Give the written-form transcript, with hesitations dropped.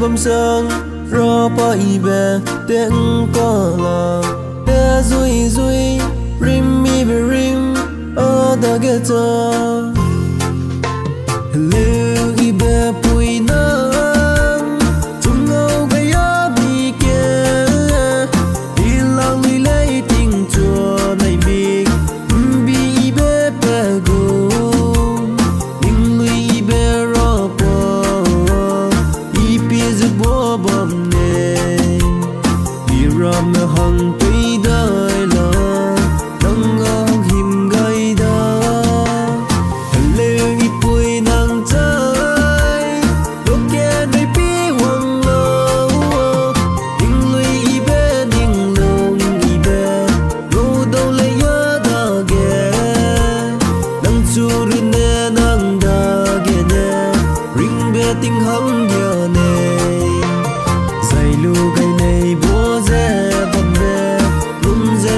bom sang ro pa ibe teng ko la te zui zui rim mi be rim a da ge ta lu ibe pui na tung ngau ga ya bi ke ilang li lei ting chua nai mi bi ibe pe go ning lui ibe ro po ipi zu bo bom ne bi ram na hang tui dai la nang ang him gai da le i pui nang chai lo ke dai pi wang lo ning lui ibe ning long ibe go do le ya da ge nang chu ru ne nang da ge ne ring be ting hang ya ne zai lu gai nei bo ze bom be lum ze